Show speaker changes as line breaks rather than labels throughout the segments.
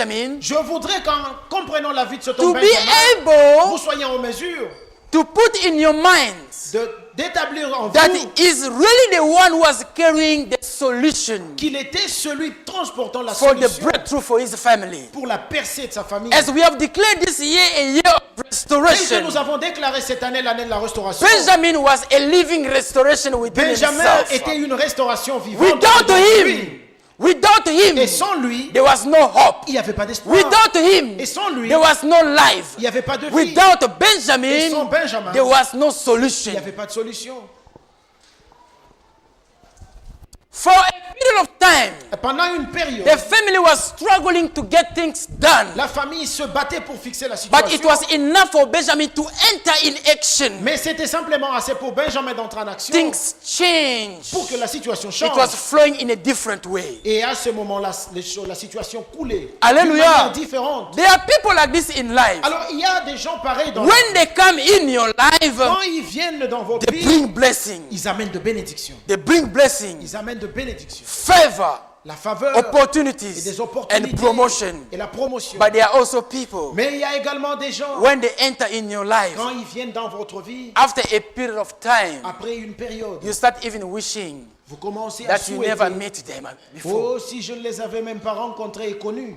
Benjamin,
je voudrais qu'en comprenant la vie de cet
to
homme
be
Benjamin, vous
able
soyez en mesure
to put in your minds
d'établir en
that
vous
is really the one who was carrying the solution
qu'il était celui transportant la
for the
solution
breakthrough for his family.
pour la percée de sa famille.
As we have declared this year a year of
Tel que
restoration,
nous avons déclaré cette année l'année de la restauration,
Benjamin was a living restoration within
Benjamin
himself.
était une restauration vivante.
Without
en lui.
him, without him,
Et sans lui,
there was no hope.
il n'y avait pas d'espoir.
Without him,
Et sans lui,
there was no life.
il n'y avait pas de vie.
Without
Et sans
Benjamin,
Benjamin,
there was no
il
solution.
n'y avait pas de solution.
For a period of time,
Et pendant une période,
the family was struggling to get things done.
la famille se battait pour fixer la
But it
situation.
was enough for Benjamin to enter in action.
Mais c'était simplement assez pour Benjamin d'entrer en action
Things changed.
pour que la situation
It
change.
was flowing in a different way.
Et à ce moment-là, la situation coulait
Alléluia.
d'une manière différente.
There are people like this in life.
Alors, il y a des gens pareils dans la vie.
When they come in your life,
Quand ils viennent dans votre
they
vie,
bring blessing.
ils amènent de bénédictions.
They bring blessing,
Ils amènent de bénédictions.
favor,
La faveur et
opportunities,
des
and
opportunités
promotion.
et la promotion.
But there are also people,
Mais il y a également des gens,
when they enter in your life,
quand ils viennent dans votre vie,
after a period of time,
après une période,
you start even wishing
vous commencez à
that you never
souhaiter,
met them before.
oh, si je ne les avais même pas rencontrés et connus.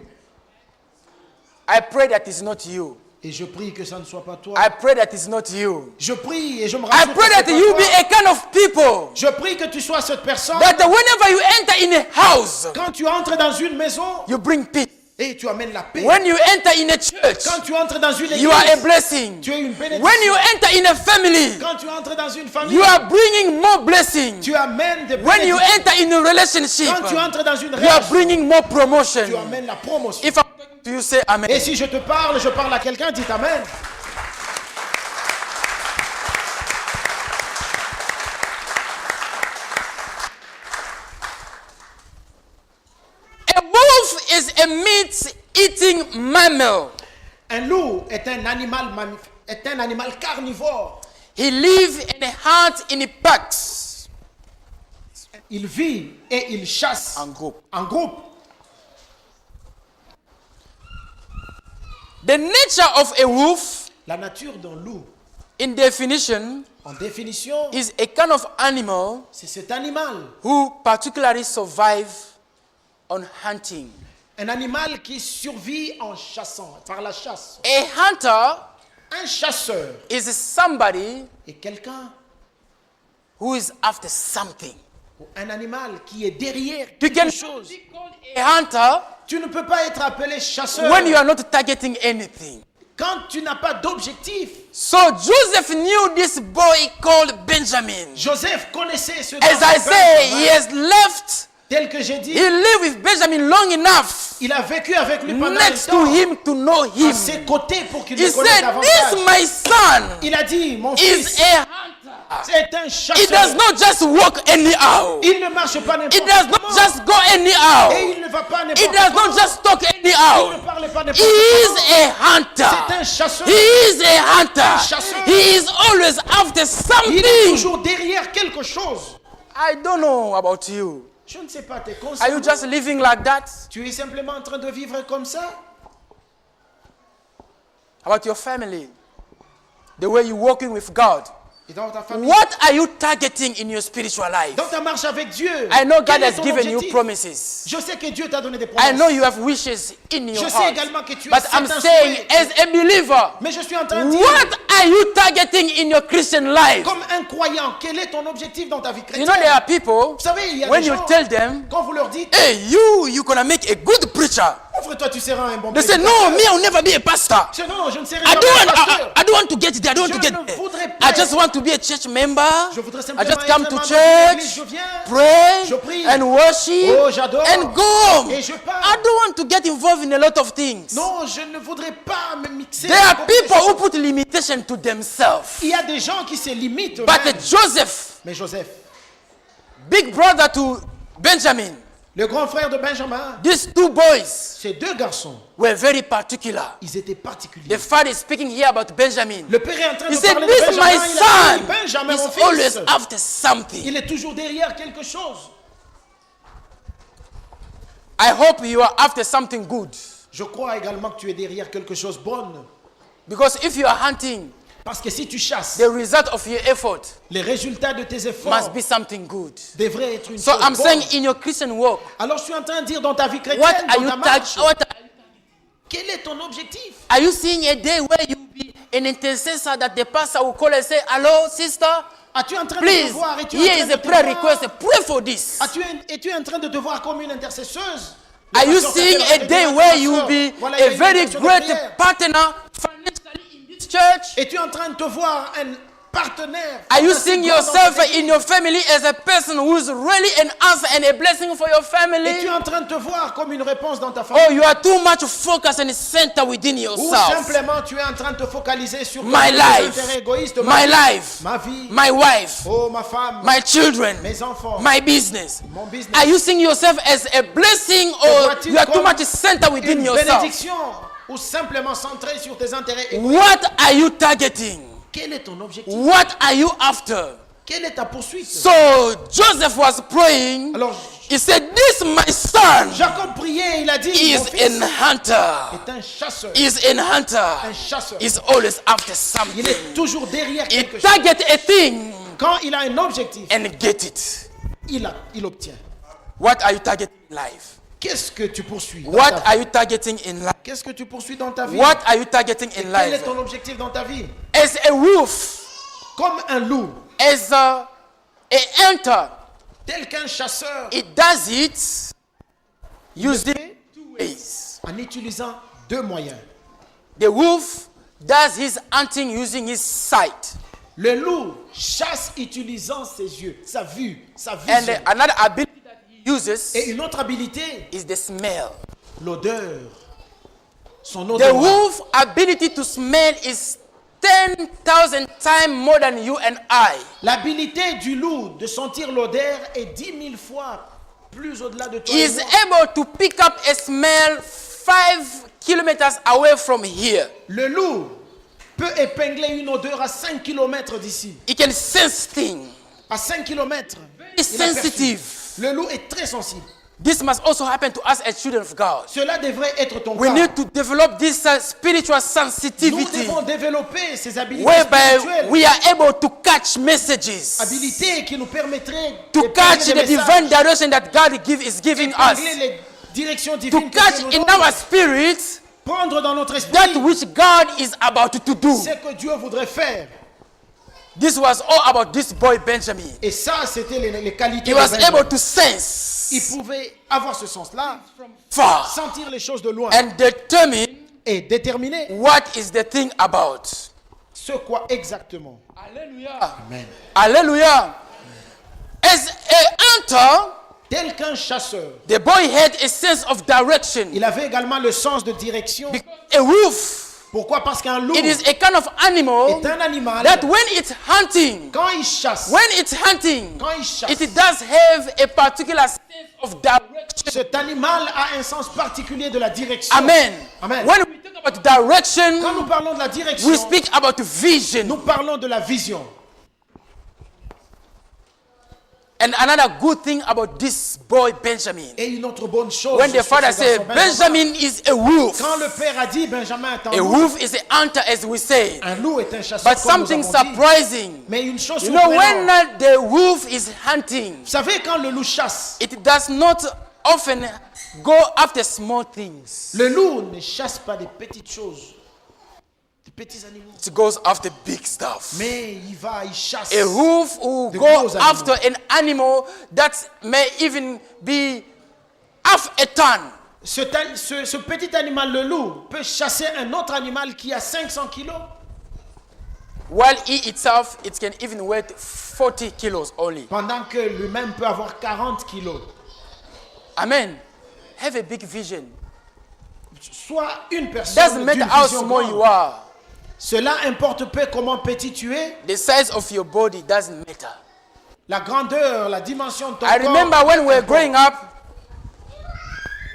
I pray that it's not you.
Et je prie que ça ne soit pas toi.
I pray that it's not you.
Je prie et je me
I
rassure
pray
que
that
c'est
you
pas
be
toi.
a kind of people
Je prie que tu sois cette personne.
that whenever you enter in a house,
Quand tu entres dans une maison
you bring peace.
et tu amènes la paix.
When you enter in a church,
Quand tu entres dans une église,
you are a blessing.
tu es une bénédiction.
When you enter in a family,
Quand tu entres dans une famille,
you are bringing more blessing.
tu amènes des
When you
bénédictions.
enter in a relationship,
Quand tu entres dans une
you are
relation,
bringing more promotion.
tu amènes la promotion.
If I'm talking to you, say amen.
Et si je te parle, je parle à quelqu'un, dis amen.
A wolf is a meat-eating mammal.
Un loup est un animal carnivore.
He lives and hunts in packs.
Il vit et il chasse
En groupe.
en groupe.
The nature of a wolf,
La nature d'un loup,
in definition,
en définition,
is a kind of animal
c'est cet animal.
who particularly survive on hunting.
Un animal qui survit en chassant, par la chasse.
A hunter
Un chasseur
is somebody
est quelqu'un
who is after something.
ou un animal qui est derrière
You
quelque
can
chose.
be called a hunter
Tu ne peux pas être appelé chasseur
when you are not targeting anything.
quand tu n'as pas d'objectif.
So Joseph knew this boy called Benjamin.
Joseph connaissait ce
As I say, he has left.
tel que j'ai dit,
He lived with Benjamin long enough
il a vécu avec lui pendant
next
un
to
temps
him to know
à
him.
ses côtés pour qu'il
He
le connaisse
said, "This
davantage.
my son
Il a dit, mon
is
fils,
a hunter.
c'est un
He
chasseur.
does not just walk anyhow.
Il ne marche pas
He
n'importe
does not
comment.
just go anyhow.
Et il ne va pas
He
n'importe
does not
comment.
just talk
Il ne
anyhow.
parle pas
He
n'importe
is
comment.
a hunter.
C'est un chasseur.
He is a hunter.
chasseur.
He is always after
Il est
something.
toujours derrière quelque chose.
I don't know about you.
Je ne sais pas, t'es
Are you
conscient?
just living like that?
Tu es simplement en train de vivre comme ça?
About your family? The way you're walking with God?
Et dans ta famille?
What are you targeting in your spiritual life?
Dans ta marche avec Dieu?
I know God
quel est
has
ton
given you
objectif?
promises.
Je sais que Dieu t'a donné des
I
promesses.
know you have wishes in your
Je sais
heart.
également que tu
But
as
I'm
certains
saying,
souhaits.
as a believer,
Mais je suis en train de dire,
what are you targeting in your Christian life?
comme un croyant, quel est ton objectif dans ta vie
You
chrétienne?
know, there are people,
Vous savez, il y a
when
des
you
gens,
tell them,
quand vous leur dites,
hey, you're gonna make a good preacher.
ouvre-toi, tu seras un bon
They say,
prédicateur.
no, me, I'll never be a pastor.
Je dis, non, je ne serai
I
jamais
don't,
un
want,
pasteur.
I don't want to get there. I don't want to
Je
get
ne
there.
voudrais pas
I just want to be a church member.
Je voudrais
I
simplement
just
être
come
un
to
membre de l'église.
church,
Je viens,
pray,
je prie.
and worship,
Oh, j'adore.
and go home.
Et je pars.
I don't want to get involved in a lot of things.
Non, je ne voudrais pas me mixer.
There are
dans beaucoup de
people who
choses.
put limitation to themselves.
Il y a des gens qui se limitent
But
eux-mêmes.
Joseph,
Mais Joseph,
big brother to Benjamin,
le grand frère de Benjamin,
these two boys
ces deux garçons,
were very particular.
ils étaient
The
particuliers.
father is speaking here about Benjamin.
Le père est en train
He
de
said,
parler de
this
Benjamin.
my
Il a dit,
son
Benjamin, mon
is always
fils,
after something.
il est toujours derrière quelque chose.
I hope you are after something good.
Je crois également que tu es derrière quelque chose de bon.
Because if you are hunting,
Parce que si tu chasses,
the result of your effort
les résultats de tes efforts
must be something good.
devraient être une
So
chose
I'm
bonne.
saying in your Christian walk,
Alors je suis en train de dire dans ta vie
what
chrétienne,
are
dans
you
ta marche,
quel
quel est ton objectif?
are you seeing a day where you be an intercessor that the pastor will call and say, hello, sister,
Es-tu en train de
please,
te voir? Es-tu en
here
train
is
de
a
te
prayer
voir?
request, pray for this.
Es-tu en train de te voir comme une intercesseuse? Le
Are you
pasteur
seeing
t'appellera
a
et te
day
dira,
where
pasteur,
you will be
voilà, il y a
a
une
very
intention de
great
prière.
partner financially in this church?
Es-tu en train de te voir un partenaire?
Are you
fantastique
seeing
dans
yourself
cette
in
église?
your family as a person who is really an answer and a blessing for your
Es-tu
family?
en train de te voir comme une réponse dans ta famille?
Or you are too much focused and centered within
Ou
yourself?
simplement tu es en train de te focaliser sur
My
tes
life,
intérêts égoïstes.
my life,
Ma vie,
my wife,
oh ma femme,
my children,
mes enfants,
my business.
mon business.
Are you seeing yourself as a blessing
Te
or
vois-tu
you are too
comme
much centered within
une
yourself?
bénédiction ou simplement centré sur tes intérêts égoïstes?
What are you targeting?
Quel est ton objectif?
What are you after?
Quelle est ta poursuite?
So Joseph was praying.
Alors
He said, this my son
Jacob priait, il a dit,
is
mon fils
a hunter.
est un chasseur.
Is a hunter.
Un chasseur.
Is always after
Il
something.
est toujours derrière
He
quelque chose.
target a thing
Quand il a un objectif,
and get it.
il obtient.
What are you targeting in life?
Qu'est-ce que tu poursuis dans
What
ta vie?
are you targeting in life?
Qu'est-ce que tu poursuis dans ta vie?
What are you targeting in
Quel est
life?
ton objectif dans ta vie?
As a wolf,
Comme un loup,
as a hunter,
tel qu'un chasseur,
it does it using two ways.
en utilisant deux moyens.
The wolf does his hunting using his sight.
Le loup chasse utilisant ses yeux, sa vue, sa
And
vision.
another ability that he uses
Et une autre habilité,
is the smell.
l'odeur. Son
The
odeur.
wolf ability to smell is 10,000 times more than you and I.
L'habilité du loup de sentir l'odeur est 10 000 fois plus au-delà de toi.
He
et
is
moi.
able to pick up a smell 5 kilometers away from here.
Le loup peut épingler une odeur à 5 km d'ici.
He can sense things.
À 5 km.
Very sensitive.
Le loup est très sensible.
This must also happen to us as children of God.
Cela devrait être ton
We
cas.
need to develop this spiritual
Nous
sensitivity
devons développer ces habilités
whereby
spirituelles.
we are able to catch messages,
Habilités qui nous permettraient
to
d'épingler
catch
les
the
messages,
divine direction that God is giving us,
épingler les directions
to
divines que
catch
Dieu nous
in
donne,
our spirit
prendre dans notre esprit
that which God is about to do.
ce que Dieu voudrait faire.
This was all about this boy Benjamin.
Et ça, c'était les qualités
He
de
was
Benjamin.
able to sense
Il pouvait avoir ce sens-là,
far
sentir les choses de loin
and determine
et déterminer
what is the thing about.
ce quoi exactement.
Hallelujah.
Amen.
Hallelujah. As a hunter,
Tel qu'un chasseur,
the boy had a sense of direction.
il avait également le sens de direction.
A wolf,
Pourquoi? Parce qu'un loup
it is a kind of animal
est un animal.
that when it's hunting,
Quand il chasse,
when it's hunting,
quand il chasse,
it does have a particular sense of direction.
cet animal a un sens particulier de la direction.
Amen.
Amen.
When we talk about direction,
Quand nous parlons de la direction,
we speak about vision.
nous parlons de la vision.
And another good thing about this boy Benjamin,
Et une autre bonne chose,
when the
sur
father
ce
said,
garçon Benjamin,
Benjamin is a wolf.
quand le père a dit Benjamin est un
A
loup,
wolf is a hunter, as we say.
un loup est un chasseur,
But
comme nous
something
avons dit.
surprising.
Mais une chose
You know, when
surprenante,
the wolf is hunting,
vous savez, quand le loup chasse,
it does not often go after small things.
le loup ne chasse pas des petites choses, des petits animaux,
It goes after big stuff.
mais il chasse.
A wolf will
De
go
gros animaux.
after an animal that may even be half a ton.
Ce petit animal, le loup, peut chasser un autre animal qui a 500 kilos.
While he itself, it can even weigh 40 kilos only.
Pendant que lui-même peut avoir 40 kilos.
Amen. Have a big vision.
Soit une personne
Doesn't
d'une
matter how
vision
small
grande.
you are.
Cela importe peu comment petit tu es.
The size of your body doesn't matter.
La grandeur, la dimension de ton
I
corps.
remember when we were
importe.
growing up.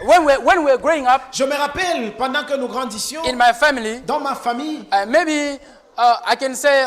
When we were growing up
Je me rappelle, pendant que nous grandissions,
in my family,
dans ma famille,
maybe I can say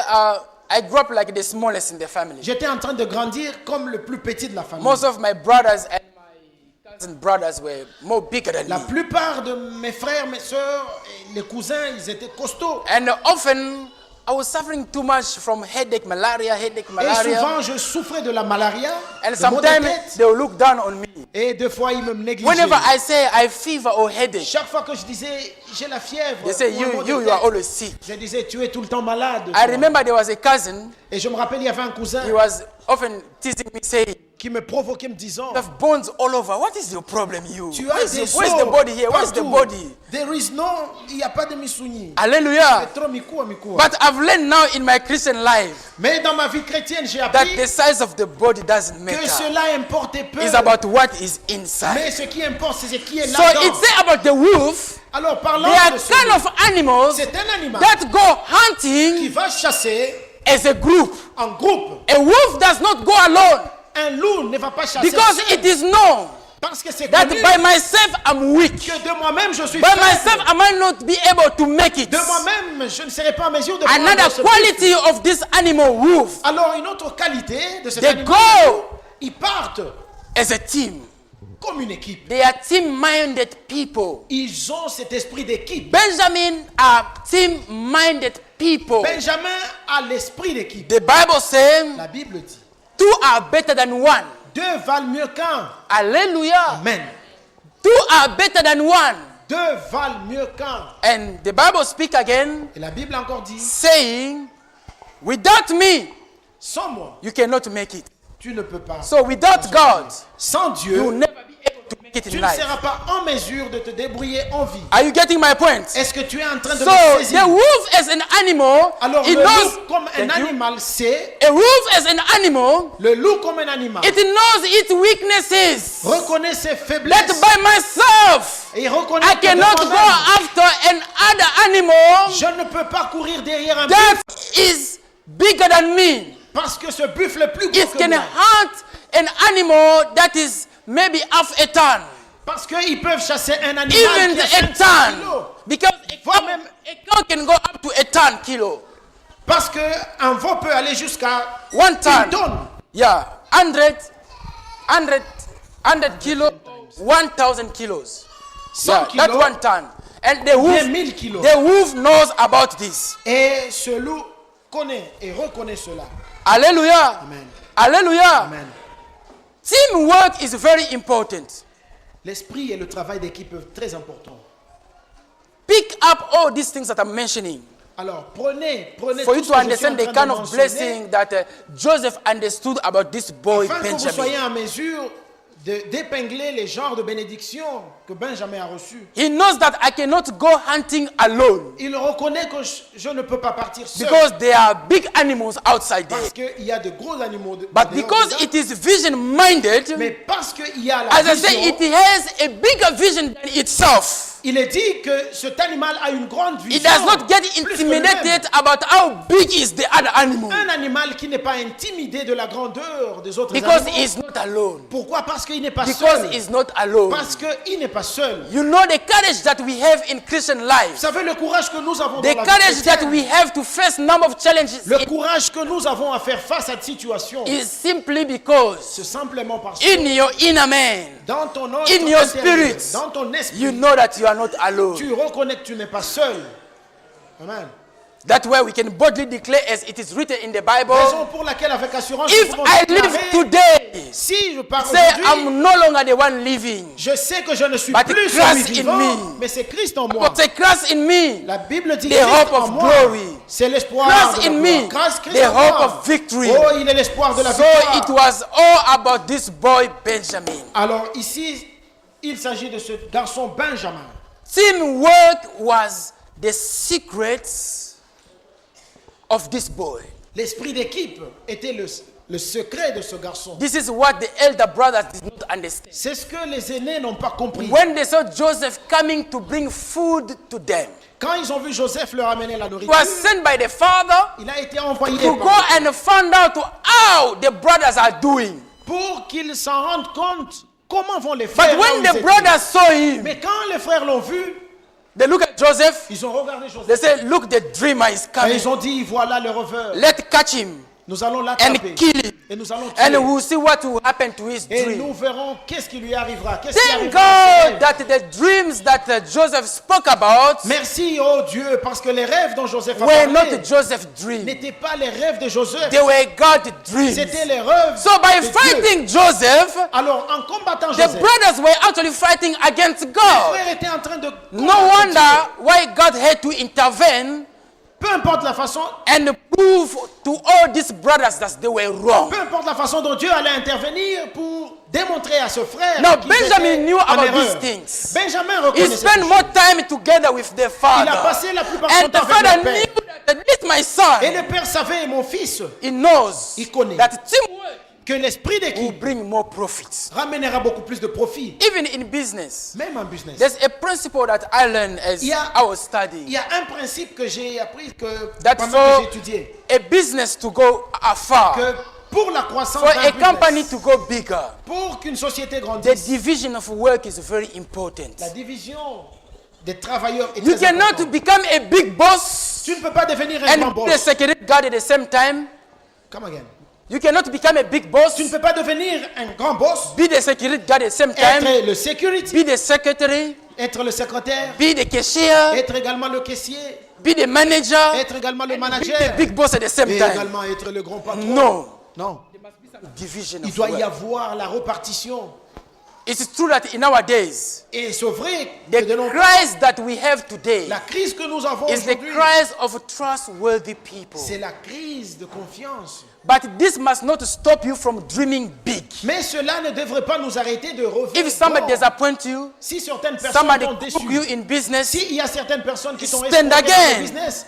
I grew up like the smallest in the family.
j'étais en train de grandir comme le plus petit de la famille.
Most of my brothers and my cousin brothers were more bigger than
La
me.
plupart de mes frères, mes soeurs, les cousins, ils étaient costauds.
And often I was suffering too much from headache, malaria.
Et souvent, je souffrais de la malaria,
And
de maux de
sometimes
tête.
they will look down on me.
Et deux fois, ils me négligeaient.
Whenever I say I fever or headache,
Chaque fois que je disais, j'ai la fièvre,
they say
ou un maux de
you
tête,
are always sick.
je disais, tu es tout le temps malade.
I remember there was a cousin.
Et je me rappelle, il y avait un cousin
He was often teasing me, saying,
qui me provoquait, me disant,
"You have bones all over. What is your problem, you?
tu as des os
Where's the body here? Where's the
partout.
body?"
There is no, il n'y a pas de missouni.
Hallelujah.
C'est trop mikua, mikua.
But I've learned now in my Christian life
Mais dans ma vie chrétienne, j'ai
that
appris
the size of the body doesn't
que
matter.
cela importe peu.
It's about what is inside.
Mais ce qui importe, c'est ce qui est
So
là-dedans.
it say about the wolf.
Alors, parlons
They are
de ce
kind of animals
c'est un animal
that go
qui
hunting
va chasser
as a group.
en groupe.
A wolf does not go alone
Un loup ne va pas chasser
because
seul,
it is known
parce que c'est
that
connu
by myself I'm weak.
que de moi-même je suis
By
faible.
myself I might not be able to make it.
De moi-même, je ne serai pas en mesure de
Another
prendre ce
quality of this animal wolf,
risque. Alors, une autre qualité de cet
they
animal,
go
ils partent
as a team.
comme une équipe.
They are team-minded people.
Ils ont cet esprit d'équipe.
Benjamin are team-minded people.
Benjamin a l'esprit d'équipe.
The Bible says
La Bible dit,
two are better than one.
deux valent mieux qu'un.
Hallelujah.
Amen.
Two are better than one.
Deux valent mieux qu'un.
And the Bible speaks again,
Et la Bible a encore dit,
saying, without me,
sans moi,
you cannot make it.
tu ne peux pas.
So without God,
Sans
you will
Dieu,
never be able to make it
tu
in
ne
life.
seras pas en mesure de te débrouiller en vie.
Are you getting my point?
Est-ce que tu es en train de
So
me saisir?
the wolf as an animal,
Alors,
it
le
knows.
loup comme un
Thank you.
animal sait,
A wolf as an animal,
le loup comme un animal,
it knows its weaknesses.
reconnaît ses
That
faiblesses
by myself,
et reconnaît
I
que de
cannot go
moi-même,
after another animal
je ne peux pas courir derrière un
that
buffle
is bigger than me.
parce que ce buffle est plus gros
It
que
can
moi.
hunt an animal that is maybe half a ton,
Parce qu'ils peuvent chasser un animal
even
qui a
a
500
ton,
kilos.
because
Voire même-
a cow can go up to a ton kilo,
Parce qu'un veau peut aller jusqu'à
1
une
ton.
tonne.
Yeah, 100 kilo, 1,000 kilos.
100
Yeah, that's
kilos.
1 ton. And the
Bien
wolf,
1000 kilos.
the wolf knows about this.
Et ce loup connaît et reconnaît cela.
Hallelujah.
Amen.
Hallelujah.
Amen.
Teamwork is very important.
L'esprit et le travail d'équipe sont très importants.
Pick up all these things that I'm mentioning
Alors, prenez
for
tout
you
ce
to
que je suis en
understand the
train
kind
de
of
mentionner,
blessing that Joseph understood about this boy
afin que vous soyez
Benjamin.
en mesure d'épingler les genres de bénédictions que Benjamin a reçues.
He knows that I cannot go hunting alone
Il reconnaît que je ne peux pas partir seul
because there are big animals outside there.
parce qu'il y a de gros animaux.
But
dehors
because
dedans.
it is vision-minded,
Mais parce qu'il y a la
as I say,
vision,
it has a bigger vision than itself.
il est dit que cet animal a une grande vision.
It does not get
plus que lui-même.
intimidated about how big is the other animal
Un animal qui n'est pas intimidé de la grandeur des autres
because
animaux.
he's not alone.
Pourquoi? Parce qu'il n'est pas
Because
seul.
he's not alone.
Parce qu'il n'est pas seul.
You know the courage that we have in Christian
Vous
life.
savez le courage que nous avons
The
dans la vie
courage that
chrétienne.
we have to face number of challenges
Le courage que nous avons à faire face à cette situation.
is simply because
C'est simplement parce que
in your inner man,
dans ton autre
in your
intérieur,
spirit,
dans ton esprit,
you know that you are not alone.
tu reconnais que tu n'es pas seul. Amen.
That's why we can boldly declare, as it is written in the Bible,
Raison pour laquelle avec assurance
if
nous pouvons
I live
déclarer,
today,
si je pars
say
aujourd'hui,
I'm no longer the one living,
je sais que je ne suis
but
plus
Christ
celui
in
vivant,
me.
mais c'est Christ en moi.
but say Christ in me,
La Bible dit
the
Christ
hope
en
of
moi.
glory.
C'est l'espoir
Christ
de la
in
gloire.
me,
Christ
the
en
hope
moi.
of victory.
Oh, il est l'espoir de la
So
victoire.
it was all about this boy Benjamin.
Alors ici, il s'agit de ce garçon Benjamin.
Teamwork was the secret of this boy.
L'esprit d'équipe était le secret de ce garçon.
This is what the elder brothers did not understand.
C'est ce que les aînés n'ont pas compris.
When they saw Joseph coming to bring food to them,
Quand ils ont vu Joseph leur amener la
he
nourriture,
was sent by the father
il a été envoyé
to go
par-
and find out how the brothers are doing.
pour qu'ils s'en rendent compte comment vont les
But
frères. là où
when
ils
the
étaient.
brothers saw him,
Mais quand les frères l'ont vu,
they look at Joseph.
ils ont regardé Joseph.
They say, "Look, the dreamer is
Et
coming.
ils ont dit, voilà le rêveur.
Let's catch him.
Nous allons
and
l'attraper.
kill him.
Et nous allons
And
tuer.
we'll see what will happen to his
Et
dream.
nous verrons qu'est-ce qui lui arrivera. Qu'est-ce qui
Thank
arrivera à ses
God
rêves.
that the dreams that Joseph spoke about
Merci, oh Dieu, parce que les rêves dont Joseph a
were
parlé
not Joseph's dreams.
n'étaient pas les rêves de Joseph.
They were God's dreams.
C'était les rêves
So by
de Dieu.
fighting Joseph,
Alors, en combattant
the
Joseph,
brothers were actually fighting against
les
God.
frères étaient en train de
No
combattre
wonder
Dieu.
why God had to intervene
Peu importe la façon,
and prove to all these brothers that they were wrong.
peu importe la façon dont Dieu allait intervenir pour démontrer à ce frère
Now,
qu'ils
Benjamin
étaient
knew
en
about
erreur.
these things.
Benjamin
He
reconnaissait
spent
ces
more
choses.
time together with their
Il a
father.
passé la plupart de son
And the
temps avec
father
le père.
knew that this my
Et
son.
le père savait, mon fils,
He knows
Il connaît.
that teamwork
que l'esprit
will
d'équipe
bring more profits.
ramènera beaucoup plus de profit,
Even in business,
même en business.
there's a principle that I learned as
Yeah.
I was
Il
studying.
y a un principe que j'ai appris
That
pendant
for
que j'étudiais,
a business to go afar,
que pour la croissance
for
d'un
a company
business,
to go bigger,
pour qu'une société
the
grandisse,
division of work is very important.
la division des travailleurs est
You
très
cannot
importante.
become a big boss
Tu ne peux pas devenir un grand
and be the
boss.
security guard at the same time.
Come again.
You cannot become a big boss,
Tu ne peux pas devenir un grand boss,
be the security guard at the same time,
être le security,
be the secretary,
être le secrétaire,
be the cashier,
être également le caissier,
be the manager,
être également le
be
manager,
the big boss at the same
et
time.
également être le grand patron.
No.
Non.
Division
Il
of
doit y
work.
avoir la repartition.
It's true that in our days,
Et c'est vrai
the
que de nos
Christ that we have today
la crise que nous avons
is the
aujourd'hui,
Christ of trustworthy people.
c'est la crise de confiance.
But this must not stop you from dreaming big.
Mais cela ne devrait pas nous arrêter de revenir.
If somebody disappoints you,
Si certaines personnes
somebody
t'ont
cook you
déçu,
in business,
s'il y a certaines personnes qui t'ont
Stand
escroqué dans
again.
le business,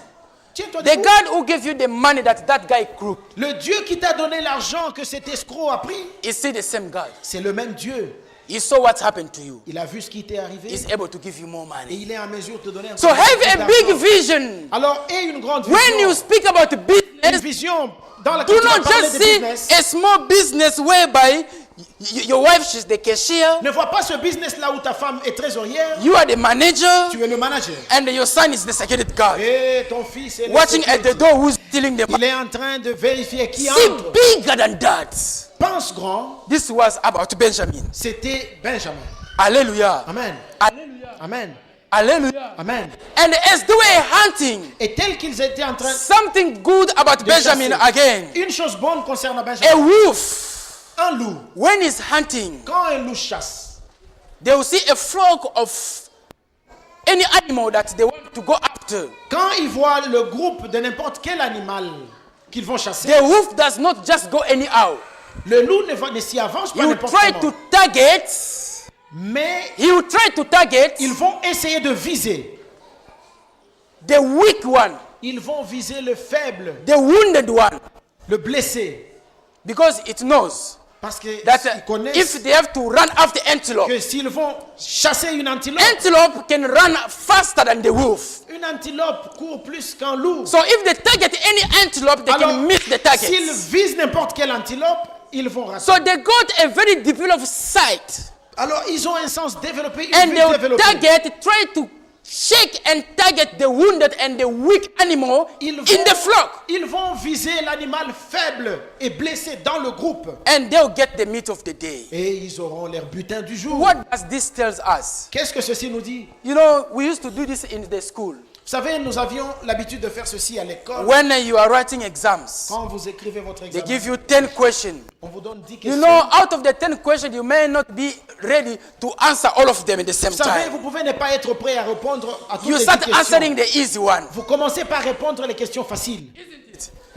tiens-toi
the
debout.
God who gave you the money that guy crooked
Le Dieu qui t'a donné l'argent que cet escroc a pris,
is still the same God.
c'est le même Dieu.
He saw what happened to you.
Il a vu ce qui t'est arrivé
He's able to give you more
et
money.
il est en mesure de te donner
So
encore
have
plus
a
d'argent.
big vision.
Alors, aie une grande
When you
vision.
speak about
Une
business,
vision dans
do
laquelle tu vas
not
parler
just
de
see
business.
a small business whereby your wife, she's the cashier,
Ne vois pas ce business là où ta femme est trésorière,
you are the manager,
tu es le manager.
and your son is the security guard.
Et ton fils est le
Watching at the
security.
door who's stealing the
Il
money.
est en train de vérifier qui
See
entre.
bigger than that.
Pense grand,
This was about Benjamin.
c'était Benjamin.
Hallelujah.
Amen.
Hallelujah.
Amen.
Hallelujah.
Amen.
And as they were hunting,
Et tel qu'ils étaient en train
something good about
de
Benjamin
chasser.
again.
Une chose bonne concernant
A
Benjamin.
wolf,
Un loup.
when he's hunting,
Quand un loup chasse,
they will see a flock of any animal that they want to go after.
quand ils voient le groupe de n'importe quel animal qu'ils vont chasser,
The wolf does not just go anyhow.
le loup ne s'y avance
He
pas
will
n'importe
try
comment.
to target.
Mais
He will try to target
ils vont essayer de viser.
the weak one,
Ils vont viser le faible,
the wounded one,
le blessé.
because it knows
Parce qu'ils
that
connaissent
if they have to run after antelope,
que s'ils vont chasser une antilope
can run faster than the wolf.
court plus qu'un loup.
So if they target any antelope, they
Alors,
can miss the target.
s'ils visent n'importe quelle antilope, ils vont rater.
So they got a very deep field of sight,
Alors, ils ont un sens développé, une
and
vue
they will
développée.
target, try to shake and target the wounded and the weak animal
Ils
in the flock,
ils vont viser l'animal faible et blessé dans le groupe.
and they'll get the meat of the day.
Et ils auront leur butin du jour.
What does this tells us?
Qu'est-ce que ceci nous dit?
You know, we used to do this in the school.
Vous savez, nous avions l'habitude de faire ceci à l'école.
When you are writing exams,
Quand vous écrivez votre
they
examen,
give you 10 questions.
on vous donne 10
You
questions.
know, out of the 10 questions, you may not be ready to answer all of them at the same
Vous savez,
time.
vous pouvez ne pas être prêt à répondre à toutes
You
les 10
start
questions.
answering the easy one.
Vous commencez par répondre les questions faciles.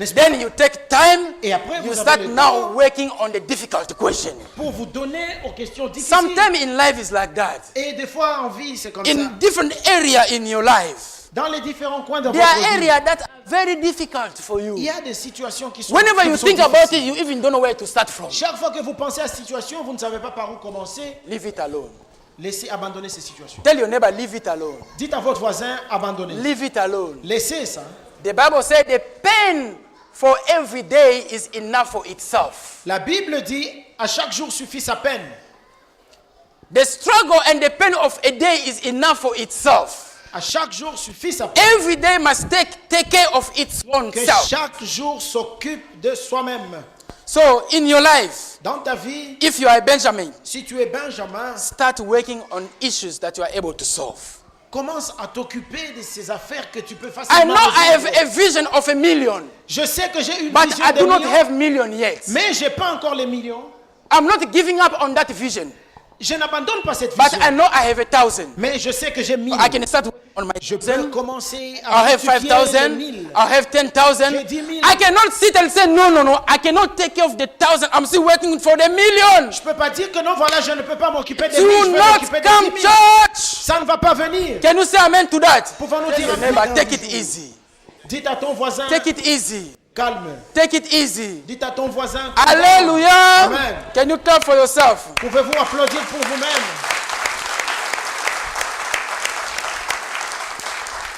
N'est-ce pas?
Then you take time,
Et après,
you
vous
start
avez le
now
temps
working on the difficult question.
pour vous donner aux questions difficiles.
Sometimes in life is like that.
Et des fois, en vie, c'est comme ça.
In different area in your life,
Dans les différents coins de
there
votre
are
vie,
areas that are very difficult for
il
you.
y a des situations qui sont,
Whenever
qui
you
sont
think about it,
difficiles.
you even don't know where to start from.
Chaque fois que vous pensez à cette situation, vous ne savez pas par où commencer.
Leave it alone.
Laissez abandonner ces situations.
Tell your neighbor, leave it alone.
Dites à votre voisin, abandonnez.
Leave it alone.
Laissez ça.
The Bible said the pain for every day is enough for itself.
La Bible dit, à chaque jour suffit sa peine.
The struggle and the pain of a day is enough for itself.
À chaque jour suffit sa part.
Every day must take care of its own
Que
self.
chaque jour s'occupe de soi-même.
So in your life,
Dans ta vie,
if you are a Benjamin,
si tu es Benjamin,
start working on issues that you are able to solve.
commence à t'occuper de ces affaires que tu peux
I
facilement
know I have
résoudre.
a vision of a million,
Je sais que j'ai une
but
vision
I
de
do not
millions,
have million yet.
mais j'ai pas encore les millions.
I'm not giving up on that vision,
Je n'abandonne pas cette
but
vision.
I know I have 1,000.
Mais je sais que j'ai 1000.
I can start working on my
Je peux
1,000.
commencer
I'll
à
have
fructifier les
5,000.
1000.
I'll have 10,000.
J'ai 10,000.
I cannot sit and say no. I cannot take care of the 1,000. I'm still working for the million.
Je peux pas dire que non, voilà, je ne peux pas m'occuper des
Do
1000, je vais
not
m'occuper des
come
10 000.
church.
Ça ne va pas venir.
Can you say amen to that?
Pouvons-nous dire
Remember,
amen?
take it easy.
Dites à ton voisin,
Take it easy.
calme.
Take it easy.
Dites à ton voisin, calme.
Hallelujah.
Amen.
Can you clap for yourself?
Pouvez-vous applaudir pour vous-même?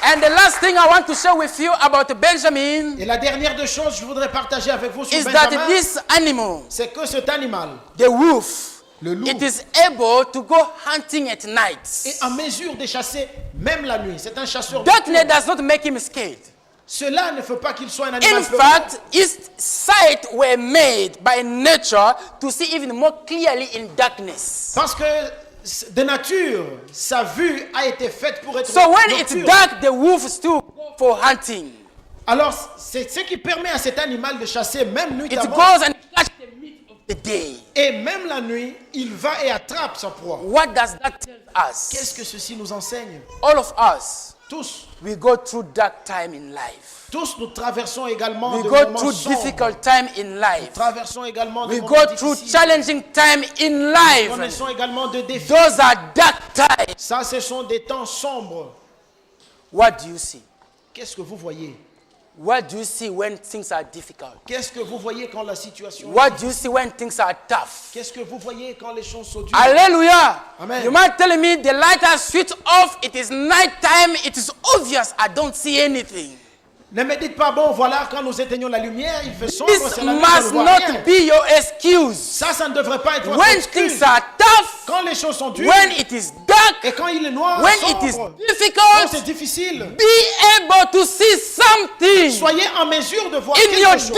And the last thing I want to share with you about Benjamin
Et la dernière des choses que je voudrais partager avec vous sur
is that
Benjamin,
this animal,
c'est que cet animal
the wolf,
Le loup.
it is able to go hunting at night.
est en mesure de chasser même la nuit. C'est un chasseur.
Darkness does not make him scared.
Cela ne fait pas qu'il soit un animal
In
peureux.
fact, his sight were made by nature to see even more clearly in darkness.
Parce que de nature, sa vue a été faite pour être
So when it's
nocturne.
dark, the wolf still go for hunting.
Alors, c'est ce qui permet à cet animal de chasser même
It
nuitamment.
goes and catch the meat of the day.
Et même la nuit, il va et attrape sa proie.
What does that tell
Qu'est-ce
us?
que ceci nous enseigne?
All of us,
Tous,
we go through dark time in life.
tous nous traversons également
We
de
go
moments
through
sombres.
difficult time in life.
Traversons également de
We
moments
go through
difficiles.
challenging time in life.
Connaissons également de défis.
Those are dark times.
Ça, ce sont des temps sombres.
What do you see?
Qu'est-ce que vous voyez?
What do you see when things are difficult?
Qu'est-ce que vous voyez quand la situation
What do you see when things are tough?
Qu'est-ce que vous voyez quand les choses sont dures?
Hallelujah.
Amen.
You might tell me the light has switched off. It is night time. It is obvious. I don't see anything.
Ne me dites pas, bon, voilà, quand nous éteignons la lumière, il fait sombre,
This
c'est la nuit, je ne
must
vois
not
rien.
be your excuse.
Ça ne devrait pas être votre
When
excuse.
things are tough,
Quand les choses sont dures,
when it is dark,
et quand il est noir,
when it is
sombre, quand c'est
difficult,
difficile,
be able to see something
soyez en mesure de voir
in your
quelque chose.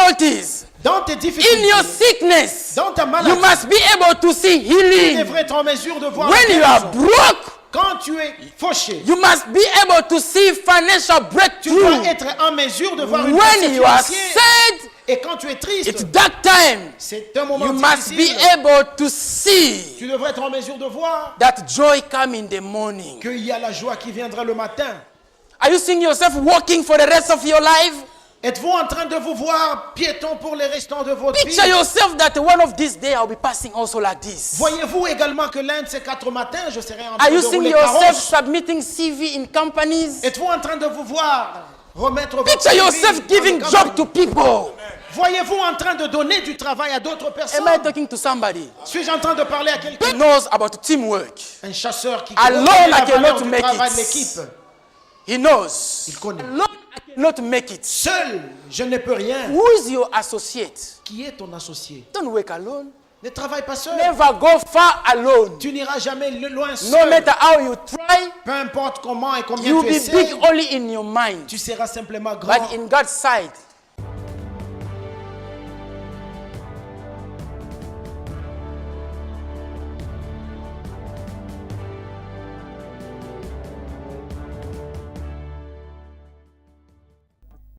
difficulties,
Dans tes
in
difficultés,
your sickness.
dans ta
You
maladie,
must be able to see
tu
healing.
devrais être en mesure de voir
When
la
you are
guérison.
broke,
Quand tu es fauché,
you must be able to see financial
tu dois
breakthrough.
être en mesure de voir une
When
percée
you are
financière.
sad,
Et quand tu es triste,
it's dark time.
c'est un moment
You must be
difficile.
able to see
Tu devrais être en mesure de voir
that joy come in the morning.
qu'il y a la joie qui viendra le matin.
Are you seeing yourself walking for the rest of your life?
Êtes-vous en train de vous voir piéton pour les restants de votre vie?
Picture yourself that one of these days I'll be passing also like this.
Voyez-vous également que l'un de ces 4 matins, je serai en train
Are you
de
seeing
rouler
yourself
carrosse?
submitting CV in companies?
Êtes-vous en train de vous voir remettre votre
Picture
vie
yourself
dans
giving
le
job
campagne?
to people.
Voyez-vous en train de donner du travail à d'autres personnes?
Am I talking to somebody?
Suis-je en train de parler à
He
quelqu'un?
knows about teamwork.
Un chasseur qui
Alone,
connaît
I
la
cannot
valeur du
make
travail
it.
de l'équipe.
He knows.
Il connaît.
Alone, I cannot make it.
Seul, je ne peux rien.
Who is your associate?
Qui est ton associé?
Don't work alone.
Ne travaille pas seul.
Never go far alone.
Tu n'iras jamais loin
No
seul.
matter how you try,
Peu importe comment et combien
you'll
tu
be
essaies,
big only in your mind.
tu seras simplement grand.
But in God's sight,